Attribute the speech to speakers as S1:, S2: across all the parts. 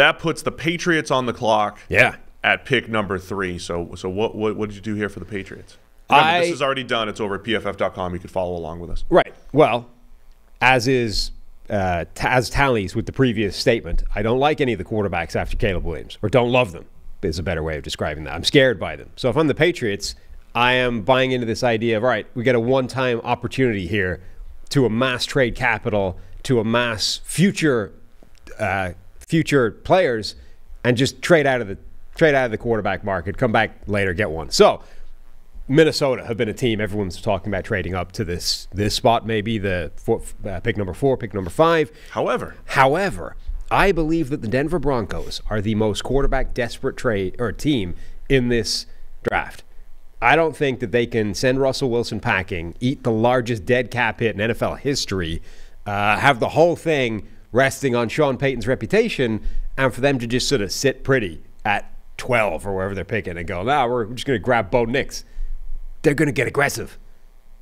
S1: That puts the Patriots on the clock.
S2: Yeah.
S1: At pick number 3. So what did you do here for the Patriots? Remember, this is already done. It's over at PFF.com. You could follow along with us.
S2: Right. Well, as tallies with the previous statement, I don't like any of the quarterbacks after Caleb Williams, or don't love them is a better way of describing that. I'm scared by them. So if I'm the Patriots, I am buying into this idea of, all right, we get a one-time opportunity here to amass trade capital, to amass future players, and just trade out of the quarterback market, come back later, get one. So Minnesota have been a team everyone's talking about trading up to this spot, maybe the pick number 4, pick number 5.
S1: However,
S2: I believe that the Denver Broncos are the most quarterback desperate team in this draft. I don't think that they can send Russell Wilson packing, eat the largest dead cap hit in NFL history, have the whole thing resting on Sean Payton's reputation, and for them to just sort of sit pretty at 12 or wherever they're picking and go, now we're just going to grab Bo Nix. They're going to get aggressive.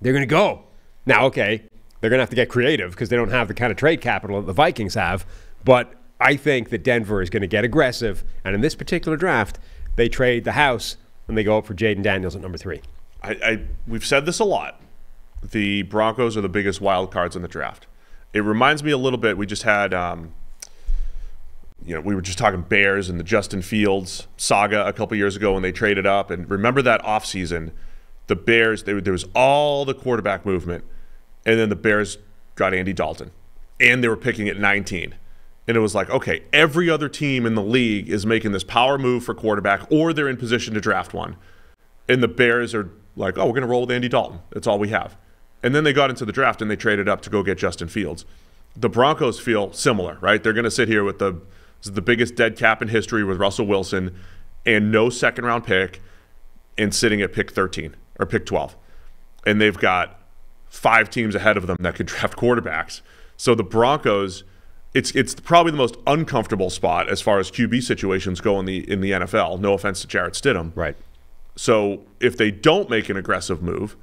S2: They're going to go. Now, okay, they're going to have to get creative because they don't have the kind of trade capital that the Vikings have, but I think that Denver is going to get aggressive, and in this particular draft, they trade the house and they go up for Jaden Daniels at number 3.
S1: We've said this a lot. The Broncos are the biggest wild cards in the draft. It reminds me a little bit. We just had, we were just talking Bears and the Justin Fields saga a couple years ago when they traded up. And remember that offseason, the Bears, there was all the quarterback movement, and then the Bears got Andy Dalton, and they were picking at 19. And it was like, okay, every other team in the league is making this power move for quarterback, or they're in position to draft one. And the Bears are like, oh, we're going to roll with Andy Dalton. That's all we have. And then they got into the draft and they traded up to go get Justin Fields. The Broncos feel similar, right? They're going to sit here with the biggest dead cap in history with Russell Wilson and no second-round pick and sitting at pick 13 or pick 12. And they've got 5 teams ahead of them that could draft quarterbacks. So the Broncos, it's probably the most uncomfortable spot as far as QB situations go in the NFL. No offense to Jarrett Stidham.
S2: Right.
S1: So if they don't make an aggressive move,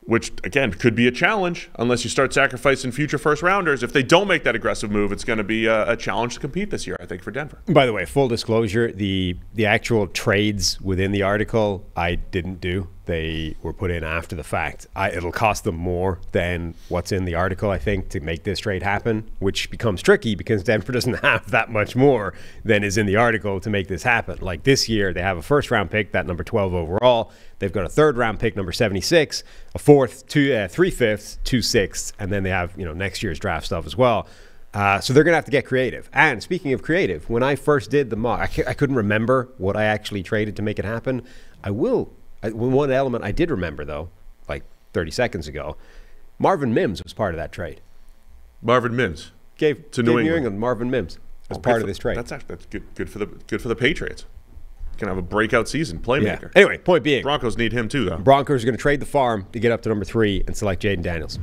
S1: which, again, could be a challenge unless you start sacrificing future first-rounders. If they don't make that aggressive move, it's going to be a challenge to compete this year, I think, for Denver.
S2: By the way, full disclosure, the actual trades within the article I didn't do. They were put in after the fact. It'll cost them more than what's in the article, I think, to make this trade happen, which becomes tricky because Denver doesn't have that much more than is in the article to make this happen. Like this year, they have a first-round pick, that number 12 overall. They've got a third-round pick, number 76, a fourth, 3 fifths, 2 sixths, and then they have next year's draft stuff as well. So they're going to have to get creative. And speaking of creative, when I first did the mock, I couldn't remember what I actually traded to make it happen. One element I did remember, though, like 30 seconds ago, Marvin Mims was part of that trade.
S1: Marvin Mims
S2: gave New England Marvin Mims as part of this trade.
S1: That's good for the Patriots. Can have a breakout season, playmaker.
S2: Yeah. Anyway, point being,
S1: Broncos need him too, though.
S2: Broncos are going to trade the farm to get up to number 3 and select Jaden Daniels.